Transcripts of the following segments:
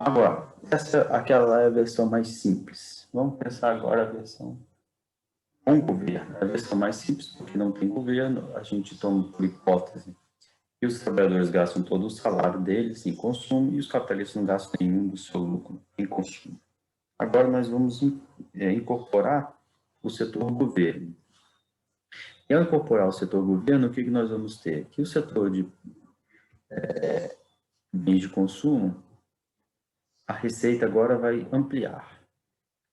Agora, aquela é a versão mais simples. Vamos pensar agora a versão com governo. A versão mais simples, porque não tem governo, a gente toma por hipótese que os trabalhadores gastam todo o salário deles em consumo e os capitalistas não gastam nenhum do seu lucro em consumo. Agora nós vamos incorporar o setor governo. E ao incorporar o setor governo, o que nós vamos ter? Que o setor de bens de consumo, a receita agora vai ampliar.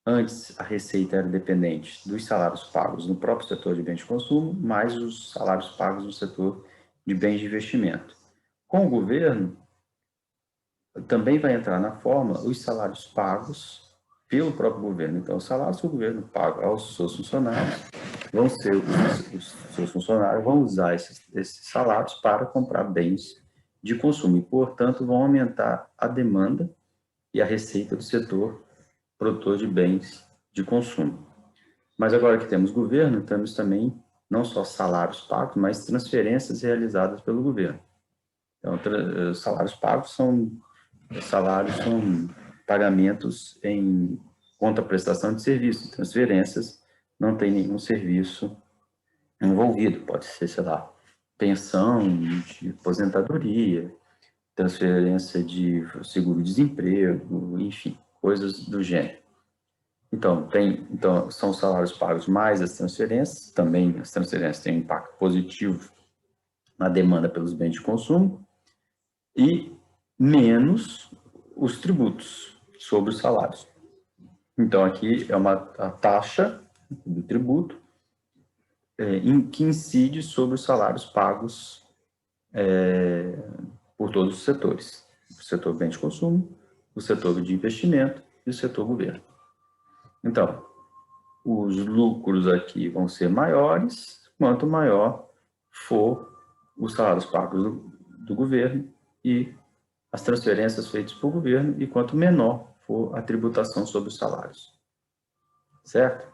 Antes, a receita era dependente dos salários pagos no próprio setor de bens de consumo, mais os salários pagos no setor de bens de investimento. Com o governo, também vai entrar na forma os salários pagos pelo próprio governo. Então, os salários que o governo paga aos seus funcionários vão ser os seus funcionários vão usar esses salários para comprar bens de consumo e, portanto, vão aumentar a demanda e a receita do setor produtor de bens de consumo. Mas agora que temos governo, temos também não só salários pagos, mas transferências realizadas pelo governo. Então, os salários pagos são pagamentos em contraprestação de serviço. Transferências não tem nenhum serviço envolvido. Pode ser, sei lá, pensão de aposentadoria, transferência de seguro-desemprego, enfim, coisas do gênero. Então, são os salários pagos mais as transferências. Também as transferências têm um impacto positivo na demanda pelos bens de consumo e menos os tributos sobre os salários. Então, aqui é a taxa do tributo que incide sobre os salários pagos por todos os setores. O setor bem de consumo, o setor de investimento e o setor governo. Então, os lucros aqui vão ser maiores, quanto maior for os salários pagos do governo e as transferências feitas por governo, e quanto menor for a tributação sobre os salários. Certo?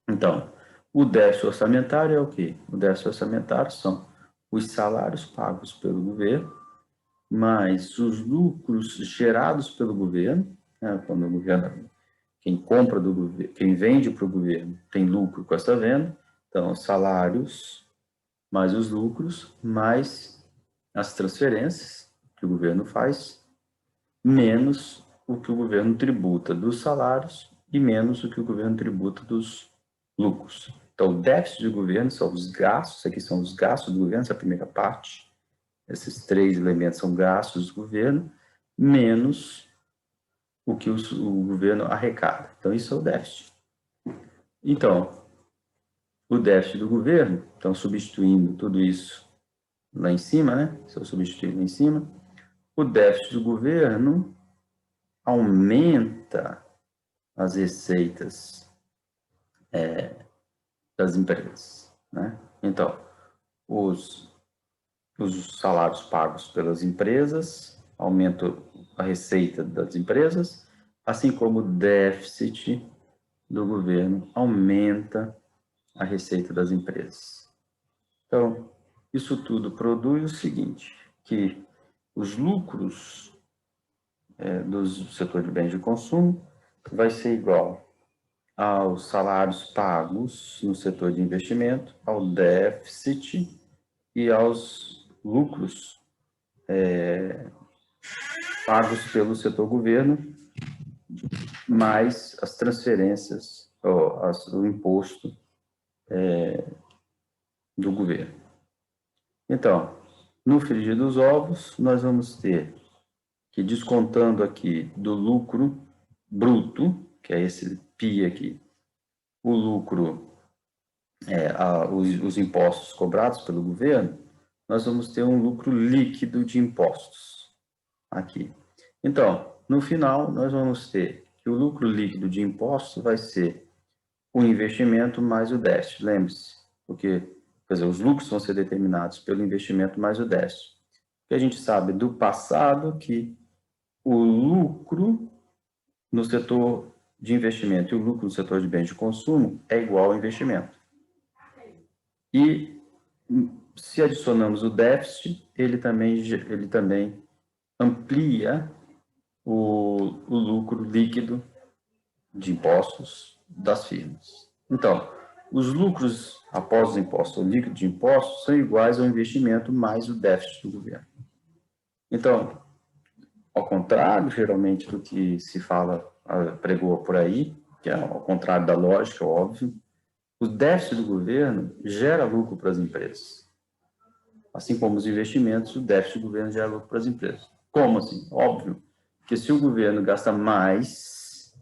Então, o déficit orçamentário é o quê? O déficit orçamentário são os salários pagos pelo governo, mais os lucros gerados pelo governo, né? Quando o governo, quem vende para o governo tem lucro com essa venda, então os salários mais os lucros, mais as transferências que o governo faz, menos o que o governo tributa dos salários e menos o que o governo tributa dos lucros. Então, o déficit do governo são os gastos, aqui são os gastos do governo, essa é a primeira parte. Esses três elementos são gastos do governo, menos o que o governo arrecada. Então, isso é o déficit. Então, o déficit do governo, então, substituindo tudo isso lá em cima, né? Se eu substituir lá em cima, o déficit do governo aumenta as receitas das empresas, né? Então, os salários pagos pelas empresas aumentam a receita das empresas, assim como o déficit do governo aumenta a receita das empresas. Então, isso tudo produz o seguinte, que os lucros do setor de bens de consumo vai ser igual aos salários pagos no setor de investimento, ao déficit e aos lucros pagos pelo setor governo, mais as transferências, o imposto do governo. Então, no frigir dos ovos, nós vamos ter que, descontando aqui do lucro bruto, que é esse PI aqui, o lucro, os impostos cobrados pelo governo, nós vamos ter um lucro líquido de impostos aqui. Então, no final, nós vamos ter que o lucro líquido de impostos vai ser o investimento mais o déficit, lembre-se, porque, quer dizer, os lucros vão ser determinados pelo investimento mais o déficit. Porque a gente sabe do passado que o lucro no setor de investimento e o lucro no setor de bens de consumo é igual ao investimento. E se adicionamos o déficit, ele também amplia o lucro líquido de impostos das firmas. Então, os lucros após os impostos, o líquido de impostos, são iguais ao investimento mais o déficit do governo. Então, ao contrário, geralmente, do que se fala, pregou por aí, que é ao contrário da lógica, óbvio, o déficit do governo gera lucro para as empresas. Assim como os investimentos, o déficit do governo gera lucro para as empresas. Como assim? Óbvio que se o governo gasta mais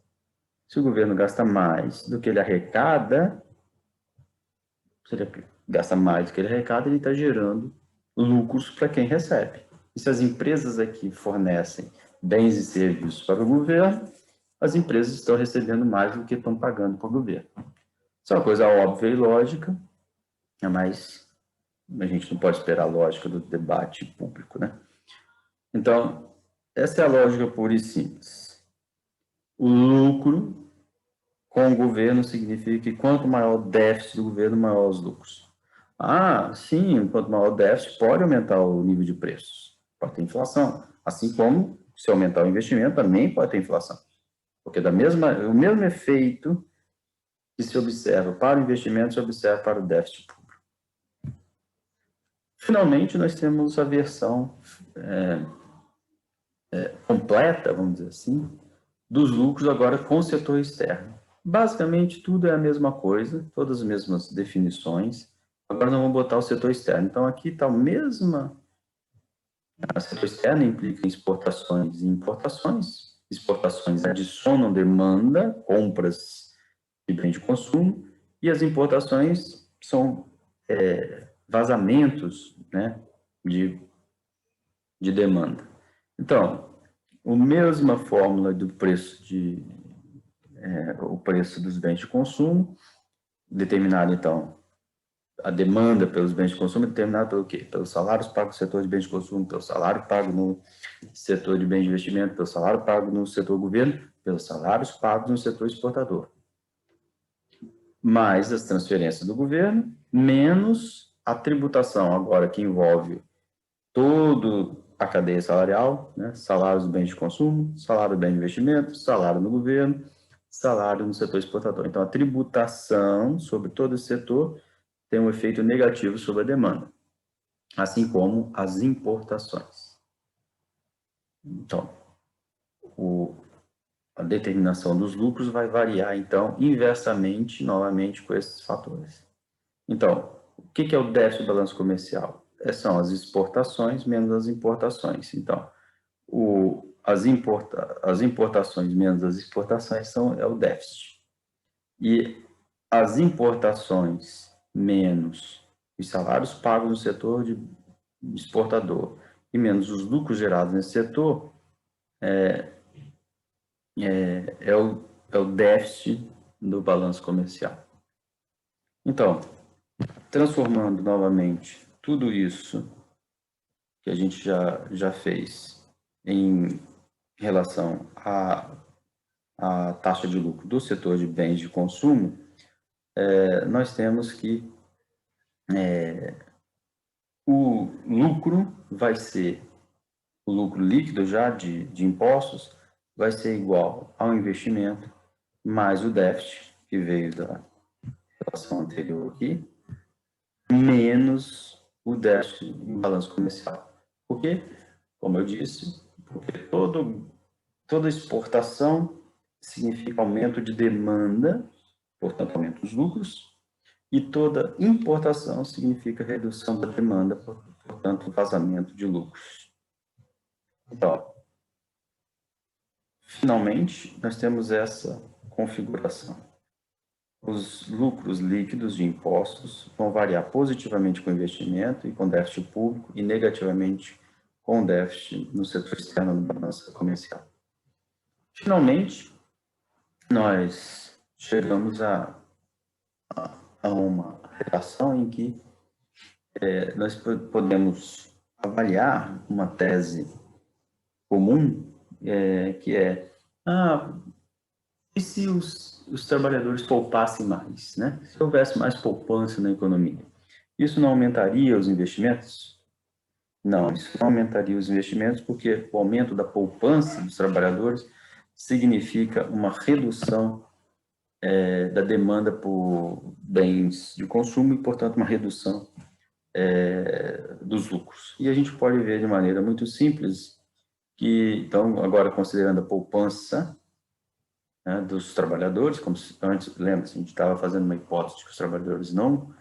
do que ele arrecada, se ele gasta mais do que ele arrecada, ele está gerando lucros para quem recebe. E se as empresas aqui fornecem bens e serviços para o governo, as empresas estão recebendo mais do que estão pagando para o governo. Isso é uma coisa óbvia e lógica, mas a gente não pode esperar a lógica do debate público, né? Então, essa é a lógica pura e simples. O lucro com o governo significa que quanto maior o déficit do governo, maior os lucros. Ah, sim, quanto maior o déficit, pode aumentar o nível de preços, pode ter inflação. Assim como, se aumentar o investimento, também pode ter inflação. Porque o mesmo efeito que se observa para o investimento, se observa para o déficit público. Finalmente, nós temos a versão completa, vamos dizer assim, dos lucros agora com o setor externo. Basicamente, tudo é a mesma coisa, todas as mesmas definições. Agora nós vamos botar o setor externo. Então, aqui está a mesma... O setor externo implica exportações e importações. Exportações adicionam demanda, compras de bem de consumo, e as importações são vazamentos, né, de demanda. Então, a mesma fórmula do preço o preço dos bens de consumo, determinado, então, a demanda pelos bens de consumo é determinada pelo quê? Pelos salários pagos no setor de bens de consumo, pelo salário pago no setor de bens de investimento, pelo salário pago no setor governo, pelos salários pagos no setor exportador. Mais as transferências do governo, menos a tributação, agora que envolve toda a cadeia salarial, né? Salários do bens de consumo, salário do bem de investimento, salário no governo, salário no setor exportador. Então, a tributação sobre todo esse setor tem um efeito negativo sobre a demanda, assim como as importações. Então, a determinação dos lucros vai variar, então, inversamente, novamente, com esses fatores. Então, o que é o déficit do balanço comercial? São as exportações menos as importações. Então, as importações menos as exportações é o déficit. E as importações menos os salários pagos no setor de exportador e menos os lucros gerados nesse setor é o déficit do balanço comercial. Então, transformando novamente tudo isso que a gente já fez em relação à taxa de lucro do setor de bens de consumo, nós temos que o lucro vai ser, o lucro líquido já de impostos, vai ser igual ao investimento mais o déficit, que veio da relação anterior aqui, menos o déficit em balanço comercial. Por quê? Como eu disse, porque toda exportação significa aumento de demanda, portanto, aumento dos lucros, e toda importação significa redução da demanda, portanto, vazamento de lucros. Então, finalmente, nós temos essa configuração. Os lucros líquidos de impostos vão variar positivamente com investimento e com déficit público e negativamente com déficit no setor externo da balança comercial. Finalmente, nós chegamos a uma relação em que nós podemos avaliar uma tese comum, que e se os trabalhadores poupassem mais, né? Se houvesse mais poupança na economia, isso não aumentaria os investimentos? Não, isso não aumentaria os investimentos, porque o aumento da poupança dos trabalhadores significa uma redução da demanda por bens de consumo e, portanto, uma redução dos lucros. E a gente pode ver de maneira muito simples que, então, agora considerando a poupança, né, dos trabalhadores, como antes, lembra, a gente estava fazendo uma hipótese de que os trabalhadores não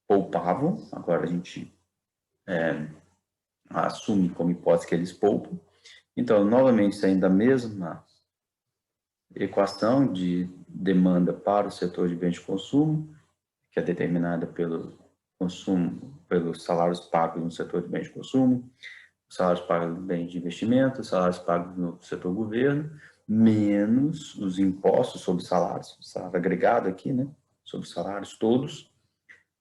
poupavam, agora a gente assume como hipótese que eles poupam. Então, novamente, saindo da mesma equação de demanda para o setor de bens de consumo, que é determinada pelo consumo, pelos salários pagos no setor de bens de consumo, salários pagos no bens de investimento, salários pagos no setor governo, menos os impostos sobre salários, salário agregado aqui, né, sobre salários todos,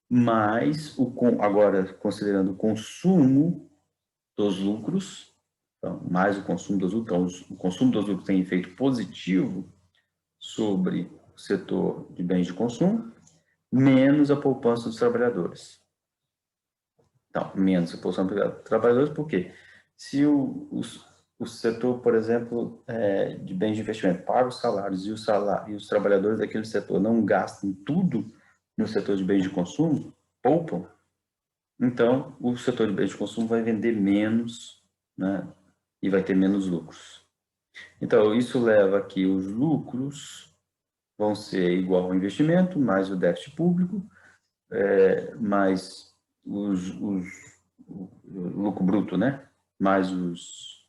mais agora considerando o consumo dos lucros, então, mais o consumo dos lucros, então, o consumo dos lucros tem efeito positivo sobre o setor de bens de consumo, menos a poupança dos trabalhadores. Então, menos a poupança dos trabalhadores, por quê? Se o setor, por exemplo, de bens de investimento paga os salários e os trabalhadores daquele setor não gastam tudo no setor de bens de consumo, poupam, então o setor de bens de consumo vai vender menos, né, e vai ter menos lucros. Então, isso leva a que os lucros vão ser igual ao investimento, mais o déficit público, mais o lucro bruto, né? Mais os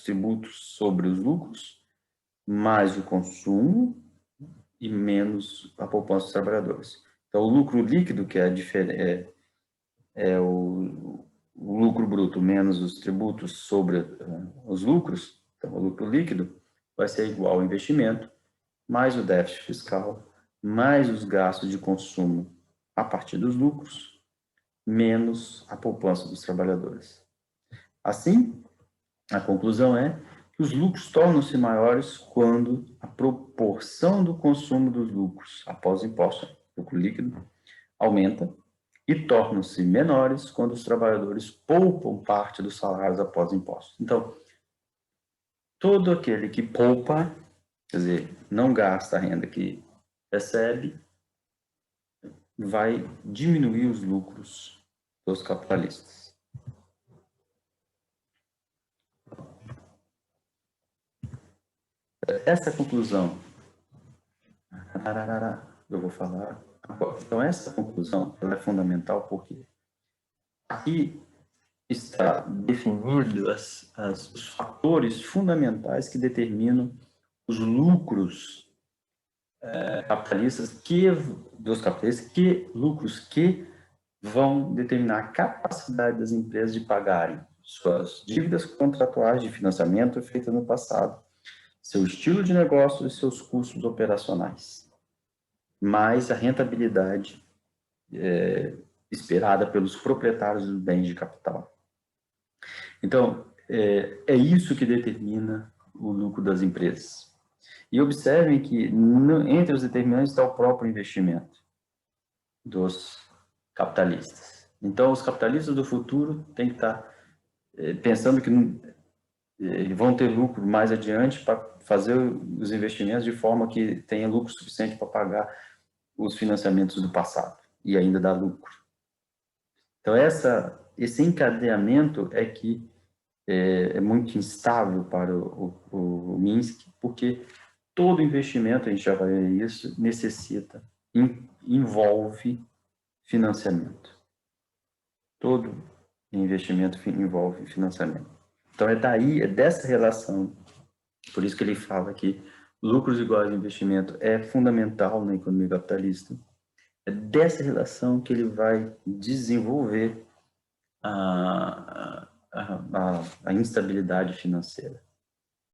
tributos sobre os lucros, mais o consumo e menos a poupança dos trabalhadores. Então, o lucro líquido, que é o lucro bruto menos os tributos sobre os lucros, então o lucro líquido vai ser igual ao investimento, mais o déficit fiscal, mais os gastos de consumo a partir dos lucros, menos a poupança dos trabalhadores. Assim, a conclusão é que os lucros tornam-se maiores quando a proporção do consumo dos lucros após o imposto, lucro líquido, aumenta, e tornam-se menores quando os trabalhadores poupam parte dos salários após impostos. Então, todo aquele que poupa, quer dizer, não gasta a renda que recebe, vai diminuir os lucros dos capitalistas. Essa conclusão, eu vou falar agora. Então, essa conclusão ela é fundamental porque aqui está definido os fatores fundamentais que determinam os lucros dos capitalistas, lucros que vão determinar a capacidade das empresas de pagarem suas dívidas contratuais de financiamento feitas no passado, seu estilo de negócio e seus custos operacionais, mais a rentabilidade esperada pelos proprietários dos bens de capital. Então, é isso que determina o lucro das empresas. E observem que entre os determinantes está o próprio investimento dos capitalistas. Então, os capitalistas do futuro têm que estar pensando que vão ter lucro mais adiante para fazer os investimentos de forma que tenha lucro suficiente para pagar os financiamentos do passado e ainda dar lucro. Então, esse encadeamento é que é muito instável para o Minsky, porque todo investimento, a gente já vai ver isso, envolve financiamento. Todo investimento envolve financiamento. Então, é dessa relação, por isso que ele fala que lucros iguais a investimento é fundamental na economia capitalista. É dessa relação que ele vai desenvolver a instabilidade financeira.